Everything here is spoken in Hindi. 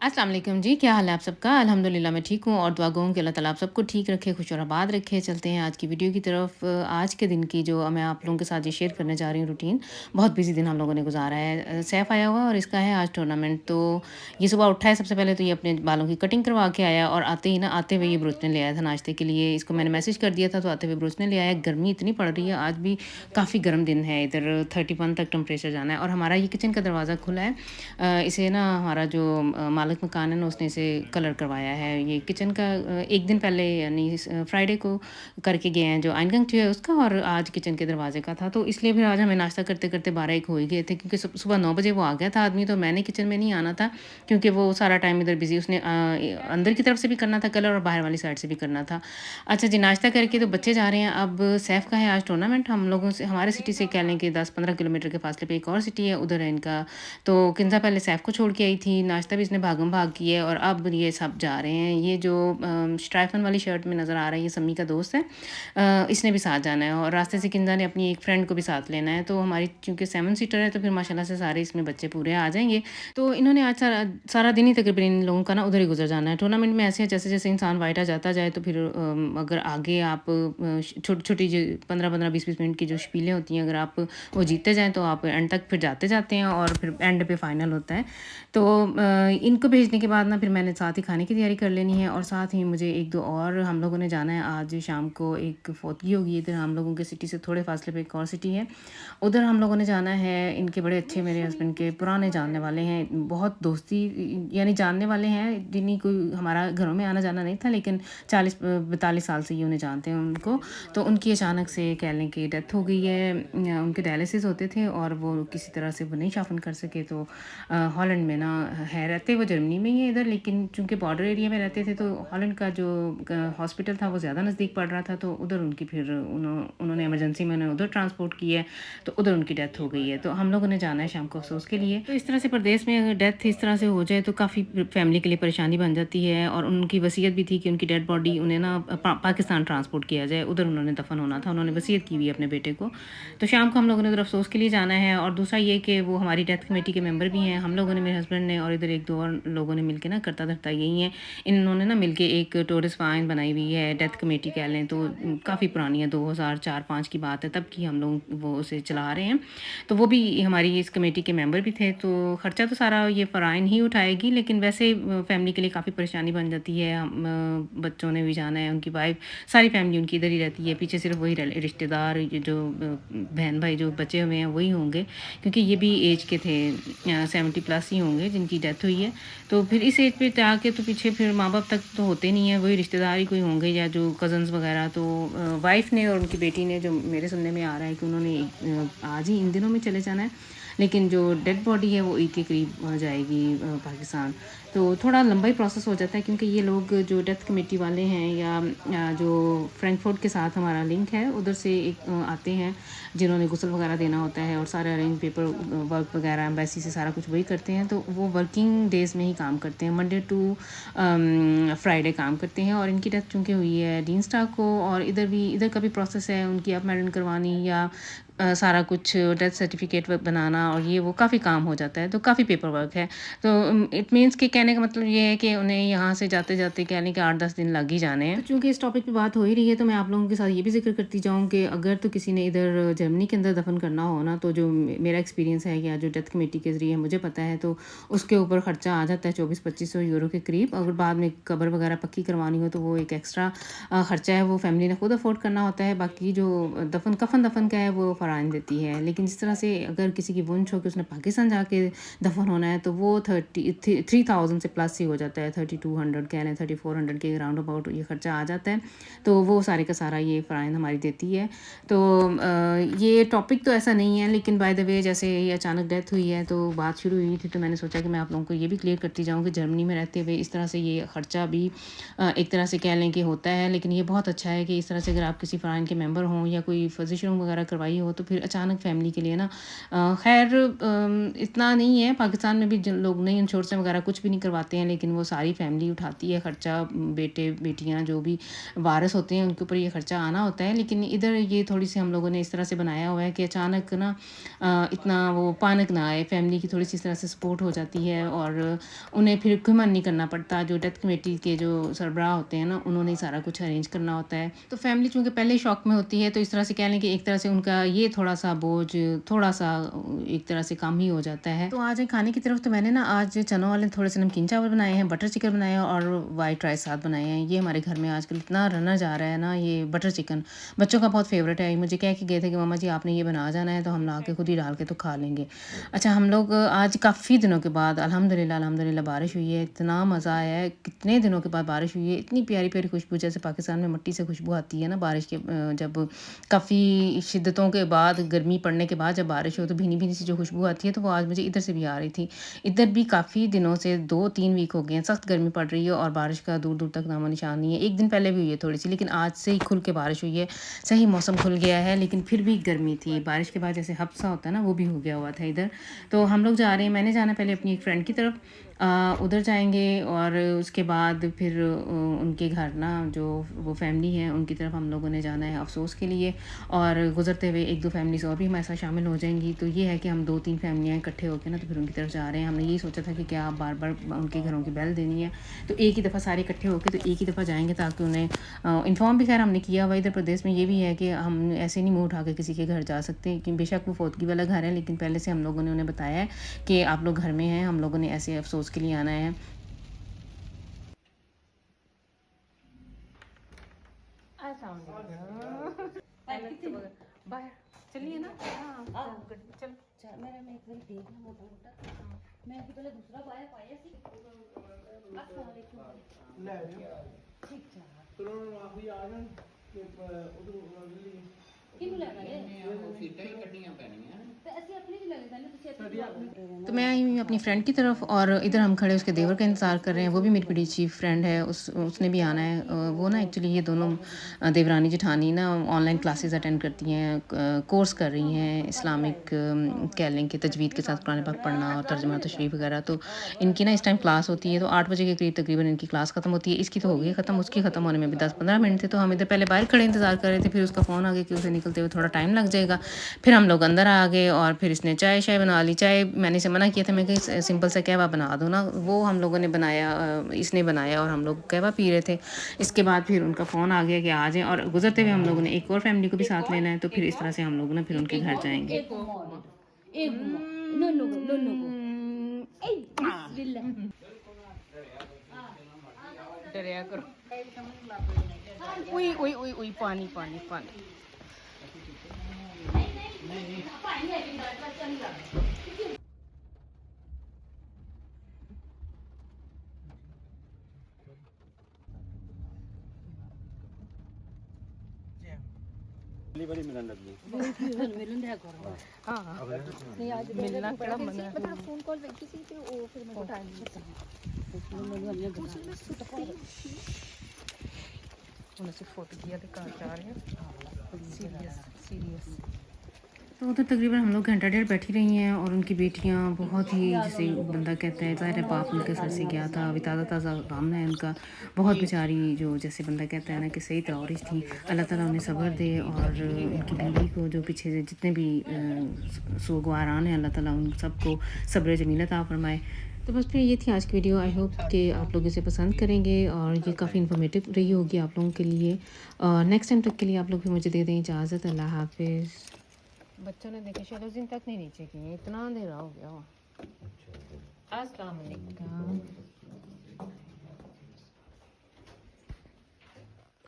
अस्सलाम वालेकुम जी, क्या हाल है आप सबका? अल्हम्दुलिल्लाह मैं ठीक हूँ और दुआ गो हूँ कि अल्लाह ताला आप सबको ठीक रखे, खुश और आबाद रखे। चलते हैं आज की वीडियो की तरफ। आज के दिन की जो मैं आप लोगों के साथ ये शेयर करने जा रही हूँ रूटीन, बहुत बिज़ी दिन हम लोगों ने गुज़ारा है। सैफ आया हुआ है और इसका है आज टूर्नामेंट, तो ये सुबह उठा है, सबसे पहले तो ये अपने बालों की कटिंग करवा के आया और आते ही ना आते हुए ये ब्रोचने ले आया था नाश्ते के लिए। इसको मैंने मैसेज कर दिया था तो आते हुए ब्रोचने ले आया। गर्मी इतनी पड़ रही है, आज भी काफ़ी गर्म दिन है, इधर 31 तक टेम्परेचर जाना है और हमारा ये किचन का दरवाज़ा खुला है। इसे ना हमारा जो मालिक मकान है ना उसने इसे कलर करवाया है। ये किचन का 1 दिन पहले यानी फ्राइडे को करके गए हैं, जो आइनगंग है उसका, और आज किचन के दरवाज़े का था। तो इसलिए फिर आज हमें नाश्ता करते-करते 12-1 हो ही गए थे, क्योंकि सुबह 9 बजे वो आ गया था आदमी, तो मैंने किचन में नहीं आना था क्योंकि वो सारा टाइम इधर बिज़ी, उसने अंदर की तरफ से भी करना था कलर और बाहर वाली साइड से भी करना था। अच्छा जी, नाश्ता करके तो बच्चे जा रहे हैं। अब सैफ का है आज टूर्नामेंट। हम लोगों से, हमारे सिटी से कह लें कि 10-15 किलोमीटर के फासले पे एक और सिटी है, उधर है इनका। तो किंज़ा पहले सैफ को छोड़ के आई थी, नाश्ता भी इसने भागम-भाग किया है और अब ये सब जा रहे हैं। ये जो स्ट्राइफ़न वाली शर्ट में नज़र आ रहा है, ये सम्मी का दोस्त है। इसने भी साथ जाना है और रास्ते से किंज़ा ने अपनी एक फ्रेंड को भी साथ लेना है। तो हमारी चूँकि 7 सीटर है, तो फिर माशाल्लाह से सारे इसमें बच्चे पूरे आ जाएँगे। तो इन्होंने आज सारा सारा दिन ही तकरीबन इन लोगों का ना उधर ही गुज़र जाना है। टूर्नामेंट में ऐसे है जैसे-जैसे इंसान वाइटा जाता जाए, तो फिर अगर आगे आप छोटी-छोटी जो 15-15, 20-20 मिनट की जो शपीलें होती हैं, अगर आप वो जीतते जाएँ तो आप एंड तक फिर जाते जाते हैं और फिर एंड पे फाइनल होता है। तो इनको भेजने के बाद ना फिर मैंने साथ ही खाने की तैयारी कर लेनी है और साथ ही मुझे 1-2 और हम लोगों ने जाना है। आज शाम को एक फ़ौतगी होगी इधर हम लोगों के सिटी से थोड़े फासले पे, एक और सिटी है, उधर हम लोगों ने जाना है। इनके बड़े अच्छे, मेरे हस्बैंड के पुराने जानने वाले हैं, बहुत दोस्ती यानी जानने वाले हैं, जिन्हीं कोई हमारा घरों में आना जाना नहीं था, लेकिन 40-42 साल से ये उन्हें जानते हैं उनको। तो उनकी अचानक से कह लें कि डेथ हो गई है। उनके डायलिसिस होते थे और वो किसी तरह से वो नहीं शाफन कर सके, तो हॉलैंड में ना है, रहते वो जर्मनी में ही है इधर, लेकिन चूँकि बॉर्डर एरिया में रहते थे तो हॉलैंड का जो हॉस्पिटल था वो ज़्यादा नज़दीक पड़ रहा था, तो उधर उनकी फिर उन्होंने इमरजेंसी में उन्हें उधर ट्रांसपोर्ट किया है, तो उधर उनकी डेथ हो गई है। तो हम लोगों ने जाना है शाम को अफसोस के लिए। तो इस तरह से प्रदेश में अगर डेथ इस तरह से हो जाए तो काफ़ी फैमिली के लिए परेशानी बन जाती है और उनकी वसीयत भी थी कि उनकी डेड बॉडी उन्हें ना पाकिस्तान ट्रांसपोर्ट किया जाए, उधर उन्होंने दफन होना था, उन्होंने वसीयत की हुई है अपने बेटे को। तो शाम को हम लोगों ने उधर अफसोस के लिए जाना है और दूसरा ये कि वो हमारी डेथ कमेटी के मेंबर भी हैं। हम लोगों ने, मेरे हस्बैंड ने और इधर 1-2 और लोगों ने मिलके ना करता धरता यही है, इन्होंने ना मिलके एक टूरिस्ट वाइन बनाई हुई है, डेथ कमेटी कह लें तो काफ़ी पुरानी है, 2004-5 की बात है, तब की हम लोग वो उसे चला रहे हैं। तो वो भी हमारी इस कमेटी के मेंबर भी थे, तो खर्चा तो सारा ये फ़राइन ही उठाएगी, लेकिन वैसे फैमिली के लिए काफ़ी परेशानी बन जाती है। बच्चों ने भी जाना है, उनकी वाइफ, सारी फैमिली उनकी इधर ही रहती है, पीछे सिर्फ वही रिश्तेदार, ये जो बहन भाई जो बचे हुए हैं वही होंगे, क्योंकि ये भी एज के थे, 70 प्लस ही होंगे जिनकी डेथ हुई है। तो फिर इस एज पे जाके तो पीछे फिर माँ बाप तक तो होते नहीं है, वही रिश्तेदार ही कोई होंगे या जो कज़न्स वगैरह। तो वाइफ ने और उनकी बेटी ने, जो मेरे सुनने में आ रहा है कि उन्होंने आज ही इन दिनों में चले जाना है, लेकिन जो डेड बॉडी है वो ईद के करीब जाएगी पाकिस्तान। तो थोड़ा लंबा ही प्रोसेस हो जाता है, क्योंकि ये लोग जो डेथ कमेटी वाले हैं या जो फ्रैंकफर्ट के साथ हमारा लिंक है, उधर से एक आते हैं जिन्होंने गुस्ल वगैरह देना होता है और सारे अरेंज पेपर वर्क वगैरह एम्बेसी से सारा कुछ वही करते हैं। तो वो वर्किंग डेज़ में ही काम करते हैं, मंडे टू फ्राइडे काम करते हैं। और इनकी डेथ चूँकि हुई है डीन स्टार को, और इधर का भी प्रोसेस है उनकी अपमेल्ड करवानी या सारा कुछ डेथ सर्टिफिकेट बनाना, और ये वो काफ़ी काम हो जाता है, तो काफ़ी पेपर वर्क है। तो इट मीन्स कि कहने का मतलब ये है कि उन्हें यहाँ से जाते-जाते कह लें कि 8-10 दिन लग ही जाने हैं। तो चूँकि इस टॉपिक पे बात हो ही रही है, तो मैं आप लोगों के साथ ये भी ज़िक्र करती जाऊँ कि अगर तो किसी ने इधर जर्मनी के अंदर दफ़न करना हो ना, तो जो मेरा एक्सपीरियंस है या जो डेथ कमेटी के ज़रिए मुझे पता है, तो उसके ऊपर ख़र्चा आ जाता है 2400-2500 यूरो के करीब। अगर बाद में कब्र वगैरह पक्की करवानी हो तो वो एक एक्स्ट्रा ख़र्चा है, वो फैमिली ने खुद अफोर्ड करना होता है। बाकी जो कफ़न का है वो फ़राइन देती है। लेकिन जिस तरह से अगर किसी की वुंश हो कि उसने पाकिस्तान जाके दफ़न होना है, तो वो 3000 से प्लस ही हो जाता है, 3200 कह लें, 3400 के राउंड अबाउट ये ख़र्चा आ जाता है। तो वो सारे का सारा ये फ़राइन हमारी देती है। तो ये टॉपिक तो ऐसा नहीं है, लेकिन बाय द वे जैसे ये अचानक डेथ हुई है तो बात शुरू हुई थी, तो मैंने सोचा कि मैं आप लोगों को ये भी क्लियर करती जाऊँ कि जर्मनी में रहते हुए इस तरह से ये ख़र्चा भी एक तरह से कह लें कि होता है। लेकिन ये बहुत अच्छा है कि इस तरह से अगर आप किसी फ़राइन के मेंबर हों या कोई फ़िज़िशियन वगैरह करवाई हो, तो फिर अचानक फैमिली के लिए ना खैर इतना नहीं है, पाकिस्तान में भी जिन लोग नहीं इंश्योरेंस वगैरह कुछ भी नहीं करवाते हैं, लेकिन वो सारी फैमिली उठाती है ख़र्चा, बेटे बेटियाँ जो भी वारिस होते हैं उनके ऊपर ये ख़र्चा आना होता है। लेकिन इधर ये थोड़ी सी हम लोगों ने इस तरह से बनाया हुआ है कि अचानक ना इतना वो पानक ना आए, फैमिली की थोड़ी सी इस तरह से सपोर्ट हो जाती है और उन्हें फिर घुमन नहीं करना पड़ता। जो डेथ कमेटी के जो सरबराह होते हैं ना, उन्होंने ही सारा कुछ अरेंज करना होता है। तो फैमिली चूँकि पहले शौक में होती है, तो इस तरह से कह लें कि एक तरह से उनका ये थोड़ा-सा बोझ थोड़ा-सा एक तरह से कम ही हो जाता है। तो आ जाए खाने की तरफ, तो मैंने ना आज चनों वाले थोड़े से नमकीन चावल बनाए हैं, बटर चिकन बनाया है और वाइट राइस साथ बनाए हैं। ये हमारे घर में आजकल इतना रना जा रहा है ना, ये बटर चिकन बच्चों का बहुत फ़ेवरेट है। मुझे कह के गए थे कि मम्मा जी आपने ये बना जाना है, तो हम ला के खुद ही डाल के तो खा लेंगे। अच्छा, हम लोग आज काफ़ी दिनों के बाद अल्हम्दुलिल्लाह अल्हम्दुलिल्लाह बारिश हुई है, इतना मज़ा आया है। कितने दिनों के बाद बारिश हुई है, इतनी प्यारी-प्यारी खुशबू, जैसे पाकिस्तान में मिट्टी से खुशबू आती है ना बारिश के जब काफ़ी शिद्दतों के बाद, गर्मी पड़ने के बाद जब बारिश हो तो भीनी-भीनी सी जो खुशबू आती है, तो वो आज मुझे इधर से भी आ रही थी। इधर भी काफ़ी दिनों से 2-3 वीक हो गए हैं, सख्त गर्मी पड़ रही है और बारिश का दूर-दूर तक नामो-निशान नहीं है। 1 दिन पहले भी हुई है थोड़ी-सी, लेकिन आज से ही खुल के बारिश हुई है। सही मौसम खुल गया है, लेकिन फिर भी गर्मी थी। बारिश के बाद जैसे हब्स होता है ना, वो भी हो गया हुआ था इधर। तो हम लोग जा रहे हैं, मैंने जाना पहले अपनी एक फ्रेंड की तरफ, उधर जाएँगे और उसके बाद फिर उनके घर ना जो वो फैमिली है उनकी तरफ हम लोगों ने जाना है अफ़सोस के लिए, और गुज़रते हुए 1-2 फैमिलीज़ और भी हमारे साथ शामिल हो जाएँगी। तो ये है कि हम 2-3 फैमिलियाँ इकट्ठे होके ना तो फिर उनकी तरफ जा रहे हैं। हमने यही सोचा था कि क्या बार-बार उनके घरों की बेल देनी है, तो एक ही दफ़ा सारे इकट्ठे होके तो एक ही दफ़ा जाएँगे, ताकि उन्हें इन्फॉर्म भी खैर हमने किया हुआ। इधर प्रदेश में ये भी है कि हम ऐसे नहीं मुँह उठा के किसी के घर जा सकते, कि बेशक वो फ़ौतगी वाला घर है, लेकिन पहले से हम लोगों ने उन्हें बताया है कि आप लोग घर में हैं, हम लोगों ने ऐसे अफ़सोस के लिए आना है। बाहर चलिए ना, चल मेरा मैं एक बार देखना मोटा-मोटा मैं अभी पहले दूसरा पाया सी अस्सलाम वालेकुम ले ठीक ठाक तो आप भी आ जान कि उधर दिल्ली किनु लेना है वो सीटां ही कट्टियां पैणियां ते असि अपनी भी लगे पहले तुसी तो मैं आई हुई अपनी फ्रेंड की तरफ, और इधर हम खड़े उसके देवर का इंतज़ार कर रहे हैं। वो भी मेरी बड़ी अच्छी फ्रेंड है, उसने भी आना है। वो ना एक्चुअली ये दोनों देवरानी जेठानी ना ऑनलाइन क्लासेस अटेंड करती हैं, कोर्स कर रही हैं इस्लामिक, कह लें कि तजवीद के साथ कुरान पाक पढ़ना और तर्जुमा तशरीफ़ वगैरह। तो इनकी ना इस टाइम क्लास होती है, तो 8 बजे के करीब तकरीबन इनकी क्लास ख़त्म होती है। इसकी तो हो गई ख़त्म, उसकी ख़त्म होने में भी 10-15 मिनट थे। तो हम इधर पहले बाहर खड़े इंतज़ार कर रहे थे, फिर उसका फ़ोन आ गया कि उसे निकलते हुए थोड़ा टाइम लग जाएगा। फिर हम लोग अंदर आ गए और फिर इसने चाय शाय बना ली। चाय मैंने इसे मना किया था, मैं कहा सिंपल सा कहवा बना दो ना, वो हम लोगों ने बनाया, इसने बनाया और हम लोग कहवा पी रहे थे। इसके बाद फिर उनका फ़ोन आ गया कि आ जाएँ, और गुजरते हुए हम लोगों ने एक और फैमिली को भी साथ लेना है, तो फिर इस तरह से हम लोग ना फिर उनके घर जाएंगे। एक नो नो नो नो ए बिस्मिल्लाह डरिया करो। उई उई उई उई पानी पानी पानी। बड़ी मिलन लगी मिलन दिया करो हाँ नहीं आज मिलना कड़ा मना मैं फोन कॉल वेखी सी ते ओ फिर मेरे को टाइम नहीं पता मैं अन्य उन्हें से फोटो किया तो कहाँ जा रहे हैं, सीरियस सीरियस। तो उधर तकरीबन हम लोग घंटा डेढ़ बैठी रही हैं, और उनकी बेटियां बहुत ही, जैसे बंदा कहता है, ज़ाहिर है पाप उनके सर से गया था, अभी ताज़ा ताज़ा गम है उनका, बहुत बेचारी, जो जैसे बंदा कहता है ना कि सही तौरिश थी। अल्लाह ताला उन्हें सब्र दे, और उनकी बीवी को, जो पीछे से जितने भी सोगवारान हैं, अल्लाह ताला उन सबको सब्र जमील अता फरमाए। तो बस फिर ये थी आज की वीडियो। आई होप कि आप लोग इसे पसंद करेंगे, और ये काफ़ी इन्फॉर्मेटिव रही होगी आप लोगों के लिए। नेक्स्ट टाइम तक के लिए आप लोग भी मुझे दे दें इजाज़त। अल्लाह हाफिज़। बच्चों ने देखे शैलोज़ीन तक नहीं नीचे किए, इतना अंधेरा हो गया हुआ। अस्सलाम वालेकुम।